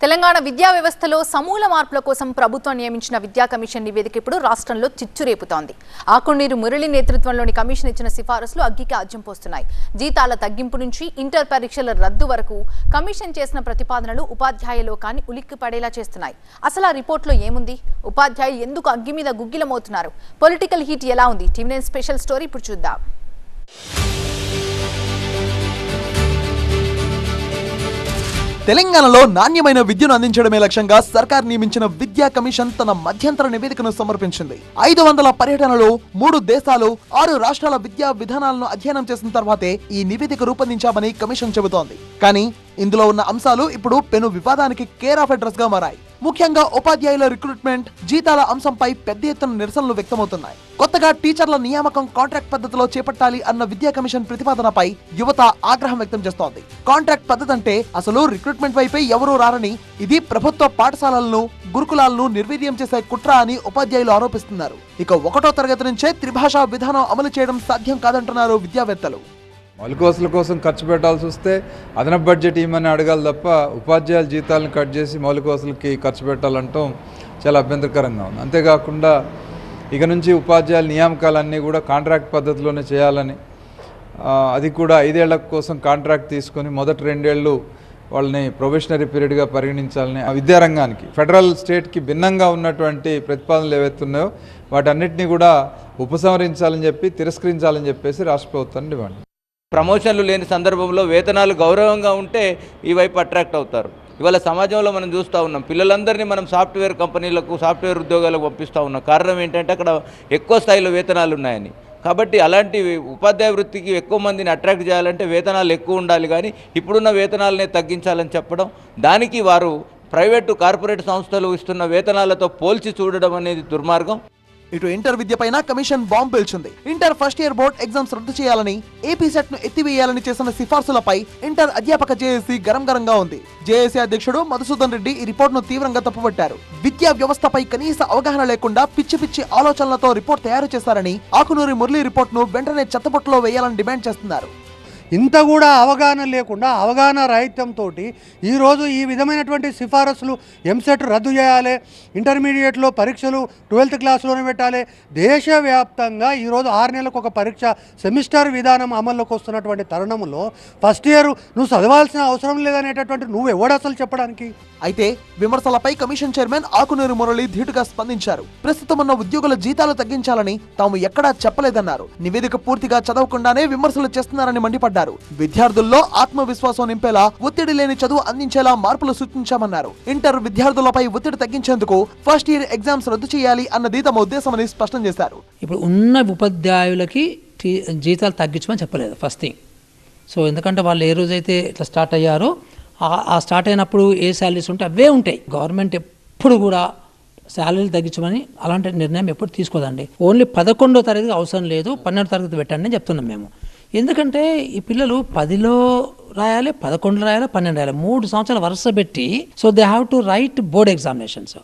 తెలంగాణ విద్యా వ్యవస్థలో సమూల మార్పుల కోసం ప్రభుత్వం నియమించిన విద్యా కమిషన్ నివేదిక ఇప్పుడు రాష్ట్రంలో చిచ్చురేపుతోంది. ఆకునీరు మురళి నేతృత్వంలోని కమిషన్ ఇచ్చిన సిఫారసులు అగ్గికి ఆజ్యం పోస్తున్నాయి. జీతాల తగ్గింపు నుంచి ఇంటర్ పరీక్షల రద్దు వరకు కమిషన్ చేసిన ప్రతిపాదనలు ఉపాధ్యాయ లోకాన్ని ఉలిక్కిపడేలా చేస్తున్నాయి. అసలు ఆ రిపోర్ట్లో ఏముంది? ఉపాధ్యాయులు ఎందుకు అగ్గి మీద గుగ్గిలమవుతున్నారు? పొలిటికల్ హీట్ ఎలా ఉంది? టీవీ9 స్పెషల్ స్టోరీ ఇప్పుడు చూద్దాం. తెలంగాణలో నాణ్యమైన విద్యను అందించడమే లక్ష్యంగా సర్కార్ నియమించిన విద్యా కమిషన్ తన మధ్యంతర నివేదికను సమర్పించింది. 500 పర్యటనలు, 3 దేశాలు, 6 రాష్ట్రాల విద్యా విధానాలను అధ్యయనం చేసిన తర్వాతే ఈ నివేదిక రూపొందించామని కమిషన్ చెబుతోంది. కానీ ఇందులో ఉన్న అంశాలు ఇప్పుడు పెను వివాదానికి కేర్ ఆఫ్ అడ్రస్ గా మారాయి. ముఖ్యంగా ఉపాధ్యాయుల రిక్రూట్మెంట్, జీతాల అంశంపై పెద్ద ఎత్తున నిరసనలు వ్యక్తమవుతున్నాయి. కొత్తగా టీచర్ల నియామకం కాంట్రాక్ట్ పద్ధతిలో చేపట్టాలి అన్న విద్యా కమిషన్ ప్రతిపాదనపై యువత ఆగ్రహం వ్యక్తం చేస్తోంది. కాంట్రాక్ట్ పద్ధతి అంటే అసలు రిక్రూట్మెంట్ వైపే ఎవరూ రారని, ఇది ప్రభుత్వ పాఠశాలలను, గురుకులాలను నిర్వీర్యం చేసే కుట్ర అని ఉపాధ్యాయులు ఆరోపిస్తున్నారు. ఇక 1వ తరగతి నుంచే త్రిభాషా విధానం అమలు చేయడం సాధ్యం కాదంటున్నారు విద్యావేత్తలు. మౌలిక వసతుల కోసం ఖర్చు పెట్టాల్సి వస్తే అదనపు బడ్జెట్ ఇవ్వమని అడగాలి తప్ప ఉపాధ్యాయుల జీతాలను కట్ చేసి మౌలిక వసతులకి ఖర్చు పెట్టాలంటాం చాలా అభ్యంతరకరంగా ఉంది. అంతేకాకుండా ఇక నుంచి ఉపాధ్యాయుల నియామకాలన్నీ కూడా కాంట్రాక్ట్ పద్ధతిలోనే చేయాలని, అది కూడా 5 ఏళ్ల కోసం కాంట్రాక్ట్ తీసుకొని మొదటి 2 ఏళ్ళు వాళ్ళని ప్రొబేషనరీ పీరియడ్గా పరిగణించాలని, విద్యారంగానికి ఫెడరల్ స్టేట్కి భిన్నంగా ఉన్నటువంటి ప్రతిపాదనలు ఏవైతే ఉన్నాయో వాటన్నిటినీ కూడా ఉపసంహరించాలని చెప్పి, తిరస్కరించాలని చెప్పేసి రాష్ట్ర ప్రభుత్వాన్ని డిమాండ్. ప్రమోషన్లు లేని సందర్భంలో వేతనాలు గౌరవంగా ఉంటే ఈ వైపు అట్రాక్ట్ అవుతారు. ఇవాళ సమాజంలో మనం చూస్తూ ఉన్నాం, పిల్లలందరినీ మనం సాఫ్ట్వేర్ కంపెనీలకు, సాఫ్ట్వేర్ ఉద్యోగాలకు పంపిస్తూ ఉన్నాం. కారణం ఏంటంటే అక్కడ ఎక్కువ స్థాయిలో వేతనాలు ఉన్నాయని. కాబట్టి అలాంటి ఉపాధ్యాయ వృత్తికి ఎక్కువ మందిని అట్రాక్ట్ చేయాలంటే వేతనాలు ఎక్కువ ఉండాలి, కానీ ఇప్పుడున్న వేతనాలనే తగ్గించాలని చెప్పడం, దానికి వారు ప్రైవేటు కార్పొరేట్ సంస్థలు ఇస్తున్న వేతనాలతో పోల్చి చూడడం అనేది దుర్మార్గం. ఇటు ఇంటర్ విద్యపైన కమిషన్ బాంబు పేల్చింది. Inter first year board exams రద్దు చేయాలని, ఏపీ సెట్ ను ఎత్తివేయాలని చేసిన సిఫార్సులపై ఇంటర్ అధ్యాపక జేఏసీ గరంగా ఉంది. జేఏసీ అధ్యక్షుడు మధుసూదన్ రెడ్డి ఈ రిపోర్ట్ ను తీవ్రంగా తప్పుపట్టారు. విద్యా వ్యవస్థపై కనీస అవగాహన లేకుండా పిచ్చి ఆలోచనలతో రిపోర్ట్ తయారు చేశారని, ఆకునూరి మురళి రిపోర్ట్ ను వెంటనే చెత్తబుట్టలో వేయాలని డిమాండ్ చేస్తున్నారు. ఇంత కూడా అవగాహన లేకుండా, అవగాహన రాహిత్యంతో ఈరోజు ఈ విధమైనటువంటి సిఫారసులు, ఎంసెట్ రద్దు చేయాలి, ఇంటర్మీడియట్లో పరీక్షలు 12th క్లాస్లోనే పెట్టాలి, దేశవ్యాప్తంగా ఈరోజు 6 నెలలకు ఒక పరీక్ష, సెమిస్టర్ విధానం అమల్లోకి వస్తున్నటువంటి తరుణంలో ఫస్ట్ ఇయర్ నువ్వు చదవాల్సిన అవసరం లేదనేటటువంటి నువ్వు ఎవడు అసలు చెప్పడానికి? అయితే విమర్శలపై కమిషన్ చైర్మన్ ఆకునూరి మురళి ధీటుగా స్పందించారు. ప్రస్తుతం ఉన్న ఉద్యోగుల జీతాలు తగ్గించాలని తాము ఎక్కడా చెప్పలేదన్నారు. నివేదిక పూర్తిగా చదవకుండానే విమర్శలు చేస్తున్నారని మండిపడ్డారు. విద్యార్థుల్లో ఆత్మవిశ్వాసం నింపేలా, ఒత్తిడి లేని చదువు అందించేలా మార్పులు సూచించామన్నారు. ఇంటర్ విద్యార్థులపై ఒత్తిడి తగ్గించేందుకు ఫస్ట్ ఇయర్ ఎగ్జామ్స్ రద్దు చేయాలి అన్నది తమ ఉద్దేశమని స్పష్టం చేశారు. ఇప్పుడు ఉన్న ఉపాధ్యాయులకి జీతాలు తగ్గించమని చెప్పలేదు ఫస్ట్ థింగ్. సో ఎందుకంటే వాళ్ళు ఏ రోజైతే ఇట్లా స్టార్ట్ అయ్యారో ఆ స్టార్ట్ అయినప్పుడు ఏ శాలరీస్ ఉంటే అవే ఉంటాయి. గవర్నమెంట్ ఎప్పుడు కూడా శాలరీలు తగ్గించమని అలాంటి నిర్ణయం ఎప్పుడు తీసుకోదండి. ఓన్లీ 11వ తరగతి అవసరం లేదు, 12వ తరగతి పెట్టండి అని చెప్తున్నాం మేము. ఎందుకంటే ఈ పిల్లలు 10లో రాయాలి, 11 రాయాలి, 12 రాయాలి, 3 సంవత్సరాలు వరుస పెట్టి, so they have to right board examinations.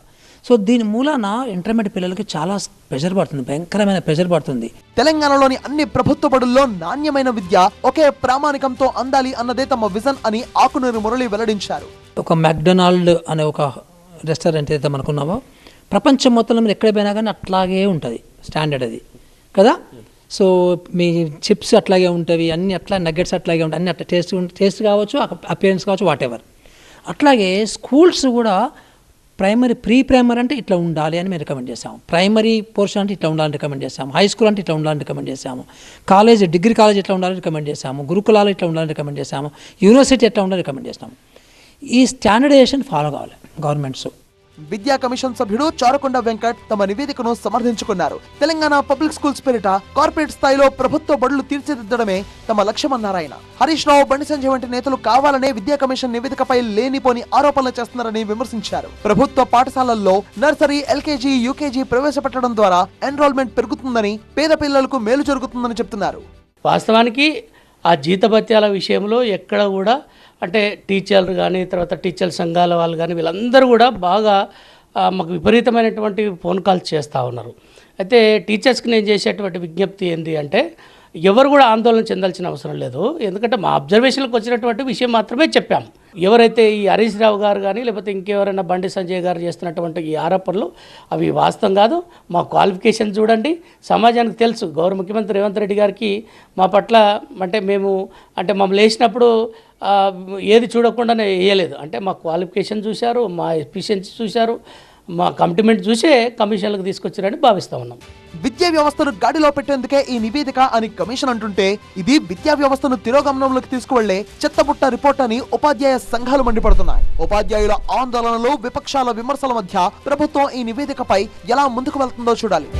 So దీని మూలాన ఇంటర్మీడియట్ పిల్లలకి చాలా ప్రెషర్ పడుతుంది, భయంకరమైన ప్రెషర్ పడుతుంది. తెలంగాణలోని అన్ని ప్రభుత్వ బడుల్లో నాణ్యమైన విద్య ఒకే ప్రామాణికంతో అందాలి అన్నదే తమ విజన్ అని ఆకునూరి మురళి వెల్లడించారు. ఒక మెక్డొనాల్డ్ అనే ఒక రెస్టారెంట్ ఏదైతే మనకున్నామో ప్రపంచం మొత్తంలో మీరు ఎక్కడ పోయినా కానీ అట్లాగే ఉంటుంది స్టాండర్డ్ అది కదా. సో మీ చిప్స్ అట్లాగే ఉంటుంది, అన్ని అట్లా నగ్గెట్స్ అట్లాగే ఉంటాయి, అన్ని అట్లా టేస్ట్ కావచ్చు, అపియరెన్స్ కావచ్చు, వాట్ ఎవర్. అట్లాగే స్కూల్స్ కూడా ప్రీ ప్రైమరీ అంటే ఇట్లా ఉండాలి అని మేము రికమెండ్ చేసాము, ప్రైమరీ పోర్షన్ అంటే ఇట్లా ఉండాలని రికమెండ్ చేసాము, హై స్కూల్ అంటే ఇట్లా ఉండాలని రికమెండ్ చేసాము, డిగ్రీ కాలేజ్ ఇట్లా ఉండాలని రికమెండ్ చేసాము, గురుకులాలు ఇట్లా ఉండాలని రికమెండ్ చేసాము, యూనివర్సిటీ ఎట్లా ఉండాలని రికమెండ్ చేసాము. ఈ స్టాండర్డైజేషన్ ఫాలో కావాలి గవర్నమెంట్స్. విద్యా కమిషన్ సభ్యుడు చారకొండ వెంకట్ తమ నివేదికను సమర్థించుకున్నారు. తెలంగాణ పబ్లిక్ స్కూల్స్ పేరిట కార్పొరేట్ స్థాయిలో ప్రభుత్వ బడులు తీర్చిదిద్దడమే తమ లక్ష్యమన్నారాయన. హరీష్ రావు, బండి సంజయ్ వంటి నేతలు కావాలనే విద్యా కమిషన్ నివేదికపై లేనిపోని ఆరోపణలు చేస్తున్నారని విమర్శించారు. ప్రభుత్వ పాఠశాలల్లో నర్సరీ, ఎల్కేజీ, యూకేజీ ప్రవేశపెట్టడం ద్వారా ఎన్రోల్మెంట్ పెరుగుతుందని, పేద పిల్లలకు మేలు జరుగుతుందని చెప్తున్నారు. వాస్తవానికి ఆ జీతభత్యాల విషయంలో ఎక్కడ కూడా అంటే టీచర్లు కానీ, తర్వాత టీచర్ సంఘాల వాళ్ళు కానీ, వీళ్ళందరూ కూడా బాగా మాకు విపరీతమైనటువంటి ఫోన్ కాల్స్ చేస్తూ ఉన్నారు. అయితే టీచర్స్కి నేను చేసేటువంటి విజ్ఞప్తి ఏంటి అంటే, ఎవరు కూడా ఆందోళన చెందాల్సిన అవసరం లేదు. ఎందుకంటే మా అబ్జర్వేషన్లకు వచ్చినటువంటి విషయం మాత్రమే చెప్పాం. ఎవరైతే ఈ హరీష్ రావు గారు కానీ లేకపోతే ఇంకెవరైనా బండి సంజయ్ గారు చేస్తున్నటువంటి ఈ ఆరోపణలు అవి వాస్తవం కాదు. మా క్వాలిఫికేషన్ చూడండి, సమాజానికి తెలుసు గౌరవ ముఖ్యమంత్రి రేవంత్ రెడ్డి గారికి మా పట్ల అంటే మేము అంటే మమ్మల్ని వేసినప్పుడు ఏది చూడకుండానే వేయలేదు. అంటే మా క్వాలిఫికేషన్ చూశారు, మా ఎఫిషియన్సీ చూశారు, మా కమిట్మెంట్ చూసే కమిషన్లకు తీసుకొచ్చారని భావిస్తూ ఉన్నాం. విద్యా వ్యవస్థను గాడిలో పెట్టేందుకే ఈ నివేదిక అని కమిషన్ అంటుంటే ఇది విద్యా వ్యవస్థను తిరోగమనంలోకి తీసుకువెళ్లే చెత్తబుట్ట రిపోర్ట్ అని ఉపాధ్యాయ సంఘాలు మండిపడుతున్నాయి. ఉపాధ్యాయుల ఆందోళనలు, విపక్షాల విమర్శల మధ్య ప్రభుత్వం ఈ నివేదికపై ఎలా ముందుకు వెళ్తుందో చూడాలి.